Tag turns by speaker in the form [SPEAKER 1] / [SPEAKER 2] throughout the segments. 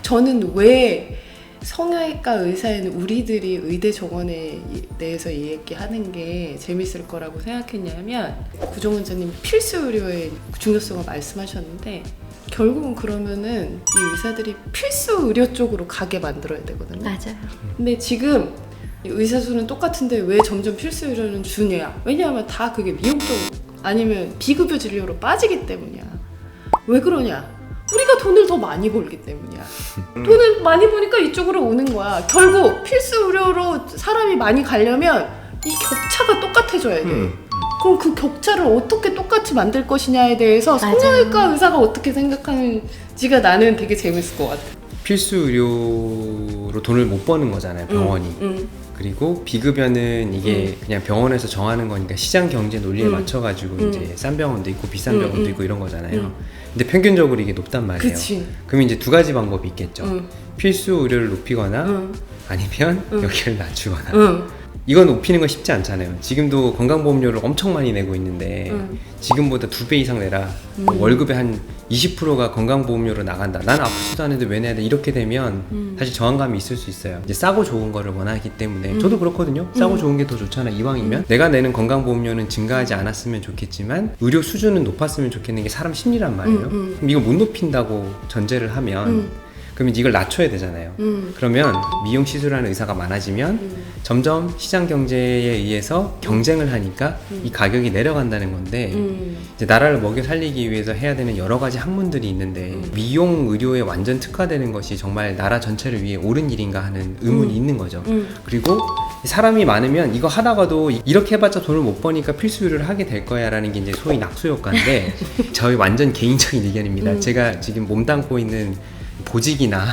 [SPEAKER 1] 저는 왜 성형외과 의사에는 우리들이 의대 정원에 대해서 얘기하는 게 재밌을 거라고 생각했냐면, 구종 원장님 필수 의료의 중요성을 말씀하셨는데, 결국은 그러면은 이 의사들이 필수 의료 쪽으로 가게 만들어야 되거든요.
[SPEAKER 2] 맞아요.
[SPEAKER 1] 근데 지금 의사 수는 똑같은데 왜 점점 필수 의료는 주냐? 왜냐하면 다 그게 미용 쪽 아니면 비급여 진료로 빠지기 때문이야. 왜 그러냐? 우리가 돈을 더 많이 벌기 때문이야. 돈을 많이 버니까 이쪽으로 오는 거야. 결국 필수 의료로 사람이 많이 가려면 이 격차가 똑같아져야 돼. 그럼 그 격차를 어떻게 똑같이 만들 것이냐에 대해서
[SPEAKER 2] 맞아요.
[SPEAKER 1] 성형외과 의사가 어떻게 생각하는지가 나는 되게 재밌을 것 같아.
[SPEAKER 3] 필수 의료로 돈을 못 버는 거잖아요, 병원이. 그리고 비급여는 이게 그냥 병원에서 정하는 거니까 시장 경제 논리에 맞춰가지고 이제 싼 병원도 있고 비싼 병원도 있고 이런 거잖아요. 근데 평균적으로 이게 높단 말이에요.
[SPEAKER 1] 그치.
[SPEAKER 3] 그럼 이제 두 가지 방법이 있겠죠. 필수 의료를 높이거나 아니면 여기를 낮추거나. 이건 높이는 건 쉽지 않잖아요. 지금도 건강보험료를 엄청 많이 내고 있는데 지금보다 2배 이상 내라. 뭐 월급의 한 20%가 건강보험료로 나간다. 난 아프지도 않은데 왜 내야 돼? 이렇게 되면 사실 저항감이 있을 수 있어요. 이제 싸고 좋은 거를 원하기 때문에 저도 그렇거든요. 싸고 좋은 게 더 좋잖아. 이왕이면 내가 내는 건강보험료는 증가하지 않았으면 좋겠지만 의료 수준은 높았으면 좋겠는 게 사람 심리란 말이에요. 그럼 이거 못 높인다고 전제를 하면 그러면 이걸 낮춰야 되잖아요. 그러면 미용 시술하는 의사가 많아지면 점점 시장 경제에 의해서 경쟁을 하니까 이 가격이 내려간다는 건데 이제 나라를 먹여 살리기 위해서 해야 되는 여러 가지 학문들이 있는데 미용 의료에 완전 특화되는 것이 정말 나라 전체를 위해 옳은 일인가 하는 의문이 있는 거죠. 그리고 사람이 많으면 이거 하다가도 이렇게 해봤자 돈을 못 버니까 필수 의료를 하게 될 거야 라는 게 이제 소위 낙수 효과인데 저희 완전 개인적인 의견입니다. 제가 지금 몸담고 있는 보직이나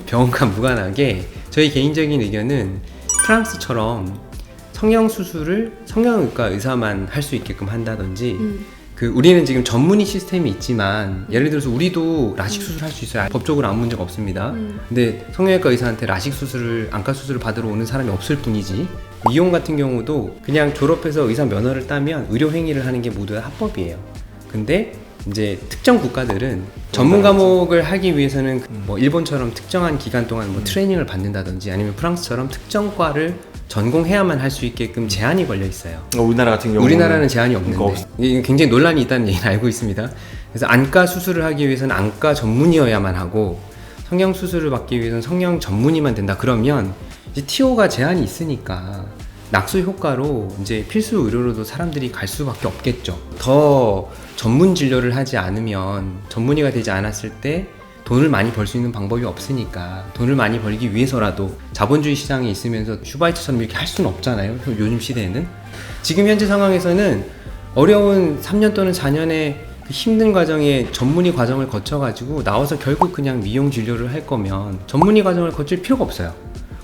[SPEAKER 3] 병원과 무관하게 저희 개인적인 의견은 프랑스처럼 성형수술을 성형외과 의사만 할 수 있게끔 한다든지 그 우리는 지금 전문의 시스템이 있지만 예를 들어서 우리도 라식 수술할 수 있어요. 법적으로 아무 문제가 없습니다. 근데 성형외과 의사한테 라식 수술을 안과 수술을 받으러 오는 사람이 없을 뿐이지 미용 같은 경우도 그냥 졸업해서 의사 면허를 따면 의료 행위를 하는 게 모두 다 합법이에요. 근데 이제 특정 국가들은 전문 과목을 하기 위해서는 뭐 일본처럼 특정한 기간 동안 뭐 트레이닝을 받는다든지 아니면 프랑스처럼 특정 과를 전공해야만 할 수 있게끔 제한이 걸려 있어요.
[SPEAKER 4] 우리나라 같은 경우는
[SPEAKER 3] 우리나라는 제한이 없는데 이게 굉장히 논란이 있다는 얘기는 알고 있습니다. 그래서 안과 수술을 하기 위해서는 안과 전문의여야만 하고 성형 수술을 받기 위해서는 성형 전문의만 된다. 그러면 이제 TO가 제한이 있으니까 낙수 효과로 이제 필수 의료로도 사람들이 갈 수밖에 없겠죠. 더 전문 진료를 하지 않으면 전문의가 되지 않았을 때 돈을 많이 벌 수 있는 방법이 없으니까 돈을 많이 벌기 위해서라도 자본주의 시장에 있으면서 슈바이처럼 이렇게 할 수는 없잖아요. 요즘 시대에는. 지금 현재 상황에서는 어려운 3년 또는 4년의 힘든 과정에 전문의 과정을 거쳐가지고 나와서 결국 그냥 미용 진료를 할 거면 전문의 과정을 거칠 필요가 없어요.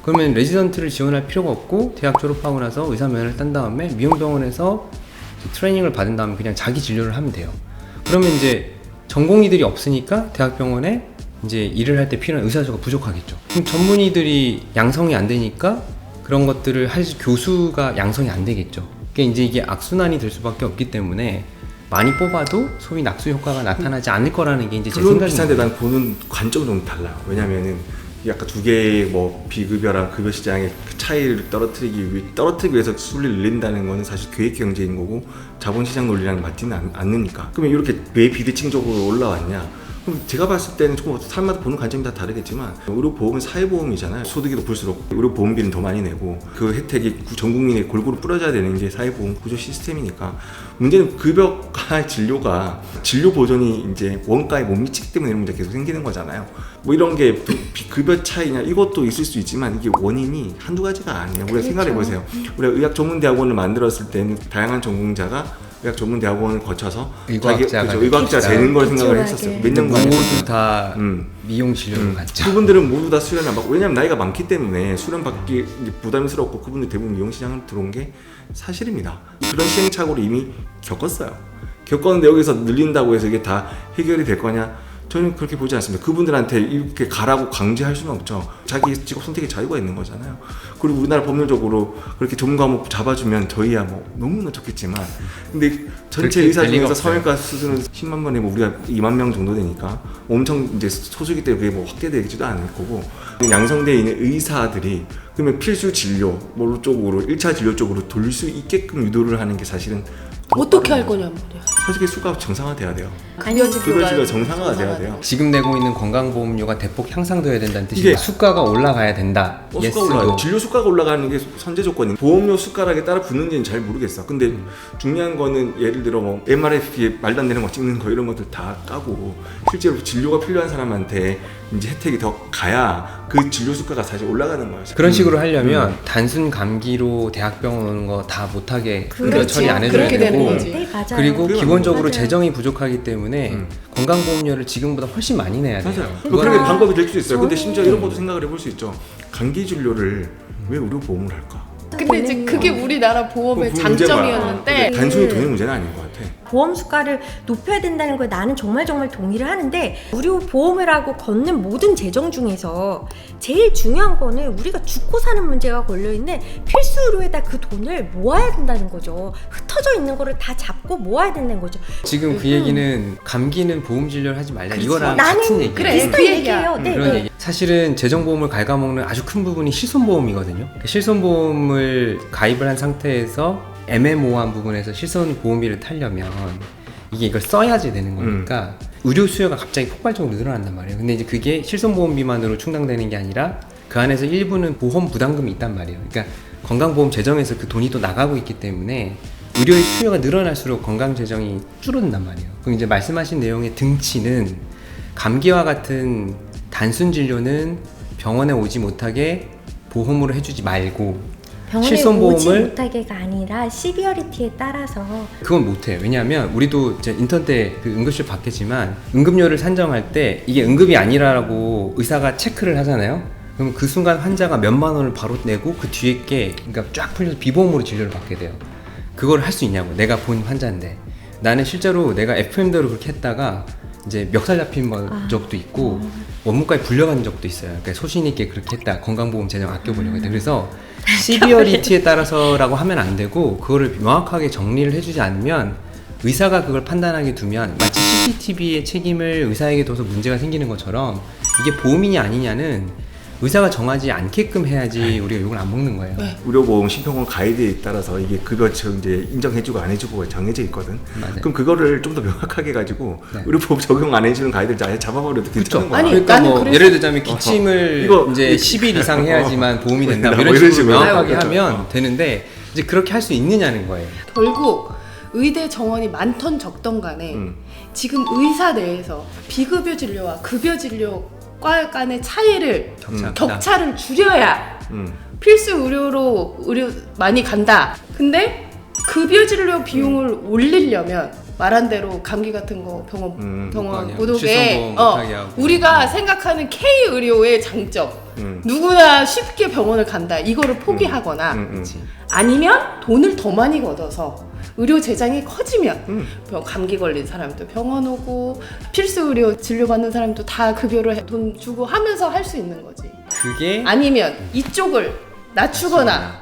[SPEAKER 3] 그러면 레지던트를 지원할 필요가 없고 대학 졸업하고 나서 의사 면허를 딴 다음에 미용병원에서 트레이닝을 받은 다음에 그냥 자기 진료를 하면 돼요. 그러면 이제 전공의들이 없으니까 대학병원에 이제 일을 할 때 필요한 의사 수가 부족하겠죠. 그럼 전문의들이 양성이 안 되니까 그런 것들을 할 교수가 양성이 안 되겠죠. 그러니까 이제 이게 악순환이 될 수밖에 없기 때문에 많이 뽑아도 소위 낙수 효과가 나타나지 않을 거라는 게 이제 제 생각입니다.
[SPEAKER 4] 비슷한데 난 보는 관점이 너무 달라요. 왜냐면은 약간 두 개의 뭐 비급여랑 급여 시장의 그 차이를 떨어뜨리기 위해서 수를 늘린다는 거는 사실 계획 경제인 거고 자본시장 논리랑 맞지는 않으니까. 그러면 이렇게 왜 비대칭적으로 올라왔냐? 그럼 제가 봤을 때는 조금 사람마다 보는 관점이 다 다르겠지만 의료보험은 사회보험이잖아요. 소득이 높을수록 의료보험비는 더 많이 내고 그 혜택이 전 국민에 골고루 뿌려져야 되는 게 사회보험 구조 시스템이니까 문제는 급여가 진료가 진료 보전이 이제 원가에 못 미치기 때문에 이런 문제가 계속 생기는 거잖아요. 뭐 이런 게 급여 차이냐 이것도 있을 수 있지만 이게 원인이 한두 가지가 아니에요. 우리가 생각해 보세요. 우리가 의학 전문대학원을 만들었을 때는 다양한 전공자가 의학 전문대학원을 거쳐서 의과학자 되는 걸 생각을 했었어요. 몇 년간
[SPEAKER 3] 모두 다 미용 진료를 갔죠.
[SPEAKER 4] 그분들은 모두 다 수련을 받고 왜냐면 나이가 많기 때문에 수련 받기 부담스럽고 그분들 대부분 미용 시장을 들어온 게 사실입니다. 그런 시행착오를 이미 겪었어요. 겪었는데 여기서 늘린다고 해서 이게 다 해결이 될 거냐? 저는 그렇게 보지 않습니다. 그분들한테 이렇게 가라고 강제할 수는 없죠. 자기 직업 선택의 자유가 있는 거잖아요. 그리고 우리나라 법률적으로 그렇게 전문 과목 잡아주면 저희야 뭐 너무나 좋겠지만, 근데 전체
[SPEAKER 3] 그렇게
[SPEAKER 4] 의사
[SPEAKER 3] 될 리가
[SPEAKER 4] 중에서
[SPEAKER 3] 없어요.
[SPEAKER 4] 성형외과 수술은 10만 명에 뭐 우리가 2만 명 정도 되니까 엄청 이제 소수기 때문에 그게 뭐 확대되지도 않을 거고, 양성되어 있는 의사들이 그러면 필수 진료 뭐 쪽으로 1차 진료 쪽으로 돌릴 수 있게끔 유도를 하는 게 사실은 더
[SPEAKER 1] 어떻게
[SPEAKER 4] 빠른
[SPEAKER 1] 할
[SPEAKER 4] 거죠.
[SPEAKER 1] 거냐 말이야.
[SPEAKER 4] 솔직히 수가 정상화돼야 돼요.
[SPEAKER 1] 급여
[SPEAKER 4] 급여지가 정상화가 돼야 돼요.
[SPEAKER 3] 지금 내고 있는 건강보험료가 대폭 향상돼야 된다는 뜻이
[SPEAKER 4] 이게-
[SPEAKER 3] 수가가 올라가야 된다.
[SPEAKER 4] 수가 올라가요. 진료 수가가 올라가는 게 선제 조건이. 보험료 수가락에 따라 붙는지는 잘 모르겠어. 근데 중요한 거는 예를 들어 뭐 MRF에 말도 안 되는 거 찍는 거 이런 것들 다 까고 실제로 진료가 필요한 사람한테 이제 혜택이 더 가야 그 진료 수가가 사실 올라가는 거예요.
[SPEAKER 3] 그런 식으로 하려면 단순 감기로 대학병원 오는 거 다 못하게 급여
[SPEAKER 2] 그렇지.
[SPEAKER 3] 처리 안 해줘야
[SPEAKER 1] 그렇게 되는
[SPEAKER 3] 되고,
[SPEAKER 1] 거지.
[SPEAKER 2] 네, 맞아요.
[SPEAKER 3] 그리고
[SPEAKER 4] 그게
[SPEAKER 3] 기본적으로
[SPEAKER 2] 맞아요.
[SPEAKER 3] 재정이 부족하기 때문에 건강보험료를 지금보다 훨씬 많이 내야 돼요.
[SPEAKER 4] 맞아요.
[SPEAKER 3] 그거는-
[SPEAKER 4] 뭐 그런 게 방법이 될 수 있어요. 근데
[SPEAKER 2] 저는-
[SPEAKER 4] 심지어 이런 것도 생각을 해볼 수 있죠. 감기 진료를 왜 의료보험을 할까?
[SPEAKER 1] 근데 이제 그게 우리나라 보험의
[SPEAKER 4] 그 문제가
[SPEAKER 1] 장점이었는데
[SPEAKER 4] 단순히 돈의 문제는 아닌 것 같아.
[SPEAKER 2] 보험 수가를 높여야 된다는 거에 나는 정말 동의를 하는데, 의료 보험을 하고 걷는 모든 재정 중에서 제일 중요한 거는 우리가 죽고 사는 문제가 걸려있는 필수 의료에다 그 돈을 모아야 된다는 거죠. 흩어져 있는 거를 다 잡고 모아야 된다는 거죠.
[SPEAKER 3] 지금 그 얘기는 감기는 보험 진료를 하지 말자 이거랑
[SPEAKER 2] 나는
[SPEAKER 3] 같은 얘기예요.
[SPEAKER 1] 그래,
[SPEAKER 2] 비슷한
[SPEAKER 1] 그 얘기야.
[SPEAKER 2] 얘기예요. 네,
[SPEAKER 3] 그런
[SPEAKER 2] 네.
[SPEAKER 3] 얘기. 사실은 재정보험을 갉아먹는 아주 큰 부분이 실손보험이거든요. 실손보험을 가입을 한 상태에서 애매모호한 부분에서 실손보험비를 타려면 이게 이걸 써야지 되는 거니까 의료 수요가 갑자기 폭발적으로 늘어난단 말이에요. 근데 이제 그게 실손보험비만으로 충당되는 게 아니라 그 안에서 일부는 보험 부담금이 있단 말이에요. 그러니까 건강보험 재정에서 그 돈이 또 나가고 있기 때문에 의료의 수요가 늘어날수록 건강 재정이 줄어든단 말이에요. 그럼 이제 말씀하신 내용의 등치는 감기와 같은 단순 진료는 병원에 오지 못하게 보험으로 해주지 말고
[SPEAKER 2] 병원에 오지
[SPEAKER 3] 실손보험을
[SPEAKER 2] 못하게가 아니라 시비어리티에 따라서
[SPEAKER 3] 그건 못해요. 왜냐하면 우리도 이제 인턴 때 그 응급실 받겠지만 응급료를 산정할 때 이게 응급이 아니라고 의사가 체크를 하잖아요. 그럼 그 순간 환자가 몇만 원을 바로 내고 그 뒤에 게 그러니까 쫙 풀려서 비보험으로 진료를 받게 돼요. 그걸 할 수 있냐고. 내가 본 환자인데 나는 실제로 내가 FM대로 그렇게 했다가 이제 멱살 잡힌 적도 있고 원무과에 불려간 적도 있어요. 그러니까 소신 있게 그렇게 했다. 건강보험 재정 아껴보려고 했다. 그래서 시비어리티에 따라서라고 하면 안 되고 그거를 명확하게 정리를 해주지 않으면 의사가 그걸 판단하게 두면 마치 CCTV의 책임을 의사에게 둬서 문제가 생기는 것처럼 이게 보험이냐 아니냐는 의사가 정하지 않게끔 해야지 우리가 욕을 안 먹는 거예요.
[SPEAKER 1] 네.
[SPEAKER 4] 의료보험 심평원 가이드에 따라서 이게 급여 이제 인정해주고 안 해주고가 정해져 있거든.
[SPEAKER 3] 맞아요.
[SPEAKER 4] 그럼 그거를 좀 더 명확하게 가지고
[SPEAKER 3] 네.
[SPEAKER 4] 의료보험 적용 안 해주는 가이드를 아예 잡아버려도 괜찮은 거야.
[SPEAKER 1] 아니,
[SPEAKER 3] 그러니까
[SPEAKER 1] 나는
[SPEAKER 3] 뭐
[SPEAKER 1] 그래서-
[SPEAKER 3] 예를 들자면 기침을
[SPEAKER 4] 이거-
[SPEAKER 3] 이제 10일 이상 해야지만 보험이 된다. 뭐
[SPEAKER 4] 뭐
[SPEAKER 3] 이런
[SPEAKER 4] 이런
[SPEAKER 3] 식으로
[SPEAKER 4] 식으로.
[SPEAKER 3] 명확하게
[SPEAKER 4] 그렇죠.
[SPEAKER 3] 하면 되는데 이제 그렇게 할 수 있느냐는 거예요.
[SPEAKER 1] 결국 의대 정원이 많던 적던 간에 지금 의사 내에서 비급여 진료와 급여 진료과 간의 차이를 격차를 줄여야 필수 의료 많이 간다. 근데 급여 진료 비용을 올리려면 말한 대로 감기 같은 거 병원
[SPEAKER 3] 못 가게 하고,
[SPEAKER 1] 못
[SPEAKER 3] 실손보험
[SPEAKER 1] 오게
[SPEAKER 3] 못 하게 하고.
[SPEAKER 1] 우리가 생각하는 K 의료의 장점 누구나 쉽게 병원을 간다 이거를 포기하거나 아니면 돈을 더 많이 걷어서 의료 재정이 커지면 감기 걸린 사람도 병원 오고 필수 의료 진료 받는 사람도 다 급여를 돈 주고 하면서 할 수 있는 거지.
[SPEAKER 3] 그게
[SPEAKER 1] 아니면 이쪽을 낮추거나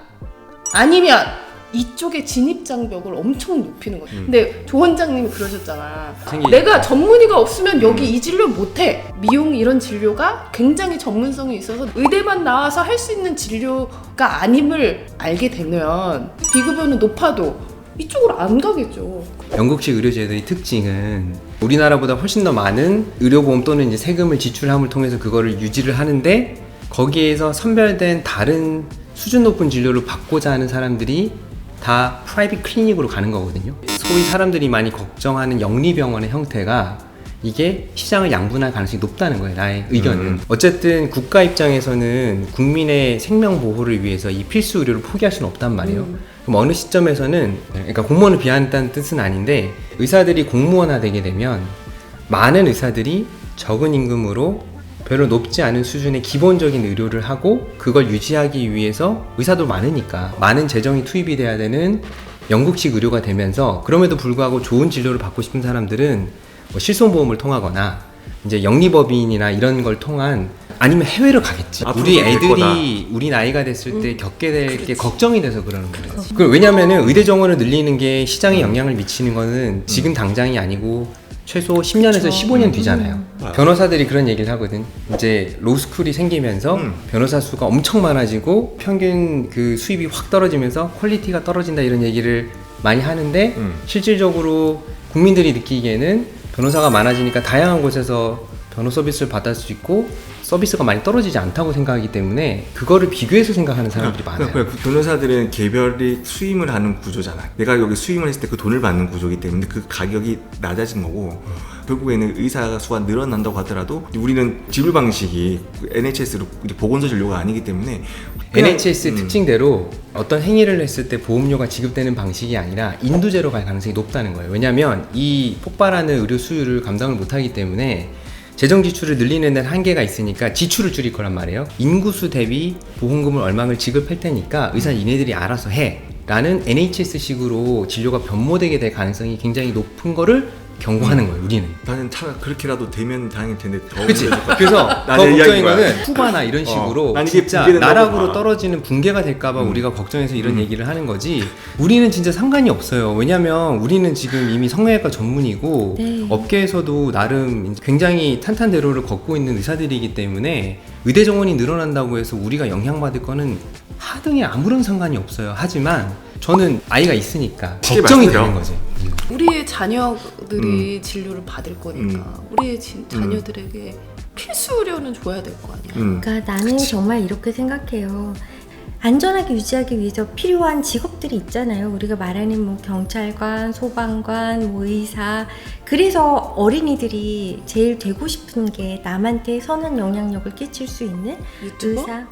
[SPEAKER 1] 아니면 이쪽의 진입 장벽을 엄청 높이는 거지. 근데 조 원장님이 그러셨잖아. 내가 전문의가 없으면 여기 이 진료 못해. 미용 이런 진료가 굉장히 전문성이 있어서 의대만 나와서 할 수 있는 진료가 아님을 알게 되면 비급여는 높아도 이쪽으로 안 가겠죠.
[SPEAKER 3] 영국식 의료제도의 특징은 우리나라보다 훨씬 더 많은 의료보험 또는 이제 세금을 지출함을 통해서 그거를 유지를 하는데 거기에서 선별된 다른 수준 높은 진료를 받고자 하는 사람들이 다 프라이빗 클리닉으로 가는 거거든요. 소위 사람들이 많이 걱정하는 영리병원의 형태가 이게 시장을 양분할 가능성이 높다는 거예요. 나의 의견은. 어쨌든 국가 입장에서는 국민의 생명 보호를 위해서 이 필수 의료를 포기할 수는 없단 말이에요. 그럼 어느 시점에서는 그러니까 공무원을 비하한다는 뜻은 아닌데 의사들이 공무원화 되게 되면 많은 의사들이 적은 임금으로 별로 높지 않은 수준의 기본적인 의료를 하고 그걸 유지하기 위해서 의사도 많으니까 많은 재정이 투입이 돼야 되는 영국식 의료가 되면서 그럼에도 불구하고 좋은 진료를 받고 싶은 사람들은 뭐 실손보험을 통하거나 이제 영리법인이나 이런 걸 통한 아니면 해외로 가겠지.
[SPEAKER 4] 앞으로
[SPEAKER 3] 우리
[SPEAKER 4] 될 거다.
[SPEAKER 3] 애들이 우리 나이가 됐을 때 겪게 될 게 걱정이 돼서 그러는 거지. 왜냐면은 의대 정원을 늘리는 게 시장에 영향을 미치는 거는 지금 당장이 아니고 최소 10년에서 15년 뒤잖아요. 변호사들이 그런 얘기를 하거든. 이제 로스쿨이 생기면서 변호사 수가 엄청 많아지고 평균 그 수입이 확 떨어지면서 퀄리티가 떨어진다 이런 얘기를 많이 하는데 실질적으로 국민들이 느끼기에는 변호사가 많아지니까 다양한 곳에서 변호 서비스를 받을 수 있고 서비스가 많이 떨어지지 않다고 생각하기 때문에 그거를 비교해서 생각하는 사람들이 많아요.
[SPEAKER 4] 그러니까 변호사들은 개별이 수임을 하는 구조잖아. 내가 여기 수임을 했을 때 그 돈을 받는 구조이기 때문에 그 가격이 낮아진 거고 결국에는 의사 수가 늘어난다고 하더라도 우리는 지불 방식이 NHS로 보건소 진료가 아니기 때문에
[SPEAKER 3] NHS 특징대로 어떤 행위를 했을 때 보험료가 지급되는 방식이 아니라 인두제로 갈 가능성이 높다는 거예요. 왜냐하면 이 폭발하는 의료 수요를 감당을 못하기 때문에 재정 지출을 늘리는 데는 한계가 있으니까 지출을 줄일 거란 말이에요. 인구수 대비 보험금을 얼마를 지급할 테니까 의사 니네들이 알아서 해 라는 NHS식으로 진료가 변모되게 될 가능성이 굉장히 높은 거를 경고하는 거예요. 우리는.
[SPEAKER 4] 나는 차가 그렇게라도 되면 다행일 텐데 더
[SPEAKER 3] 그치? 그래서 더
[SPEAKER 4] 나는
[SPEAKER 3] 걱정인
[SPEAKER 4] 이야기가.
[SPEAKER 3] 거는 후바나 이런 식으로
[SPEAKER 4] 난 이게
[SPEAKER 3] 진짜
[SPEAKER 4] 붕괴된다고
[SPEAKER 3] 나락으로
[SPEAKER 4] 봐.
[SPEAKER 3] 떨어지는 붕괴가 될까봐 우리가 걱정해서 이런 얘기를 하는 거지. 우리는 진짜 상관이 없어요. 왜냐면 우리는 지금 이미 성형외과 전문이고
[SPEAKER 2] 네.
[SPEAKER 3] 업계에서도 나름 굉장히 탄탄대로를 걷고 있는 의사들이기 때문에 의대 정원이 늘어난다고 해서 우리가 영향받을 거는 하등에 아무런 상관이 없어요. 하지만 저는 아이가 있으니까
[SPEAKER 4] 쉽게
[SPEAKER 3] 걱정이
[SPEAKER 4] 말씀드려.
[SPEAKER 3] 되는 거지.
[SPEAKER 1] 우리의 자녀들이 진료를 받을 거니까 우리의 자녀들에게 필수 의료는 줘야 될 거 아니야.
[SPEAKER 2] 그러니까 나는 정말 이렇게 생각해요. 안전하게 유지하기 위해서 필요한 직업들이 있잖아요. 우리가 말하는 뭐 경찰관, 소방관, 뭐 의사. 그래서 어린이들이 제일 되고 싶은 게 남한테 선한 영향력을 끼칠 수 있는
[SPEAKER 1] 유튜버?
[SPEAKER 2] 의사.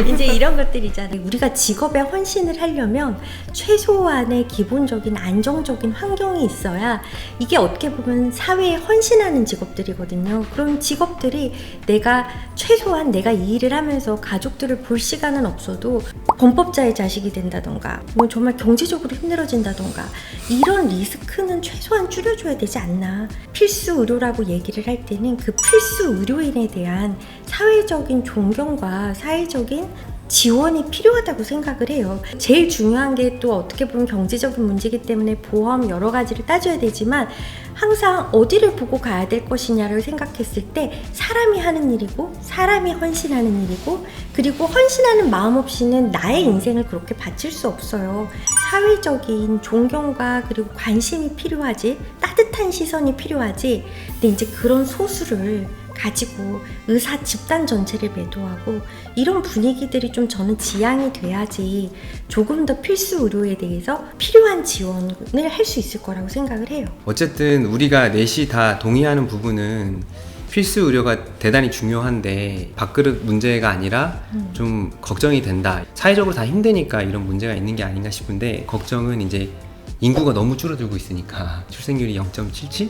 [SPEAKER 2] 이제 이런 것들이잖아요. 우리가 직업에 헌신을 하려면 최소한의 기본적인 안정적인 환경이 있어야 이게 어떻게 보면 사회에 헌신하는 직업들이거든요. 그런 직업들이 내가 최소한 내가 이 일을 하면서 가족들을 볼 시간은 없어도 범법자의 자식이 된다던가 뭐 정말 경제적으로 힘들어진다던가 이런 리스크는 최소한 줄여줘야 되지 않나. 필수 의료라고 얘기를 할 때는 그 필수 의료인에 대한 사회적인 존경과 사회적인 지원이 필요하다고 생각을 해요. 제일 중요한 게 또 어떻게 보면 경제적인 문제이기 때문에 보험 여러 가지를 따져야 되지만 항상 어디를 보고 가야 될 것이냐를 생각했을 때 사람이 하는 일이고 사람이 헌신하는 일이고 그리고 헌신하는 마음 없이는 나의 인생을 그렇게 바칠 수 없어요. 사회적인 존경과 그리고 관심이 필요하지 따뜻한 시선이 필요하지. 근데 이제 그런 소수를 가지고 의사 집단 전체를 매도하고 이런 분위기들이 좀 저는 지양이 돼야지 조금 더 필수 의료에 대해서 필요한 지원을 할 수 있을 거라고 생각을 해요.
[SPEAKER 3] 어쨌든 우리가 넷이 다 동의하는 부분은 필수 의료가 대단히 중요한데 밥그릇 문제가 아니라 좀 걱정이 된다. 사회적으로 다 힘드니까 이런 문제가 있는 게 아닌가 싶은데 걱정은 이제 인구가 너무 줄어들고 있으니까 출생률이 0.77?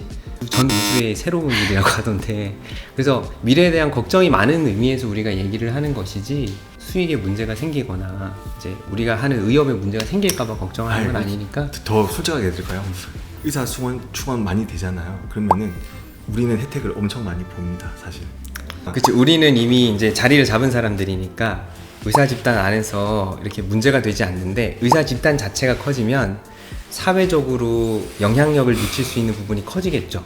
[SPEAKER 3] 전 우주의 새로운 일이라고 하던데 그래서 미래에 대한 걱정이 많은 의미에서 우리가 얘기를 하는 것이지 수익에 문제가 생기거나 이제 우리가 하는 의협에 문제가 생길까봐 걱정하는 건 아니니까
[SPEAKER 4] 더 솔직하게 해드릴까요? 의사 충원 많이 되잖아요. 그러면은 우리는 혜택을 엄청 많이 봅니다, 사실.
[SPEAKER 3] 그치 우리는 이미 이제 자리를 잡은 사람들이니까 의사 집단 안에서 이렇게 문제가 되지 않는데 의사 집단 자체가 커지면 사회적으로 영향력을 미칠 수 있는 부분이 커지겠죠.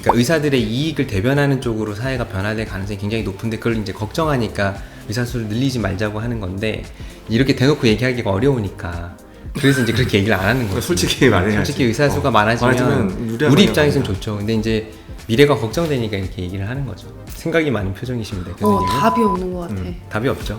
[SPEAKER 3] 그러니까 의사들의 이익을 대변하는 쪽으로 사회가 변화될 가능성이 굉장히 높은데 그걸 이제 걱정하니까 의사 수를 늘리지 말자고 하는 건데 이렇게 대놓고 얘기하기가 어려우니까 그래서 이제 그렇게 얘기를 안 하는 거죠.
[SPEAKER 4] 솔직히 말해야지.
[SPEAKER 3] 솔직히 의사 수가 많아지면
[SPEAKER 4] 유리한
[SPEAKER 3] 우리 입장에서는
[SPEAKER 4] 거니까.
[SPEAKER 3] 좋죠. 근데 이제 미래가 걱정되니까 이렇게 얘기를 하는 거죠. 생각이 많은 표정이십니다. 교수님은.
[SPEAKER 1] 답이 없는 것 같아.
[SPEAKER 3] 답이 없죠.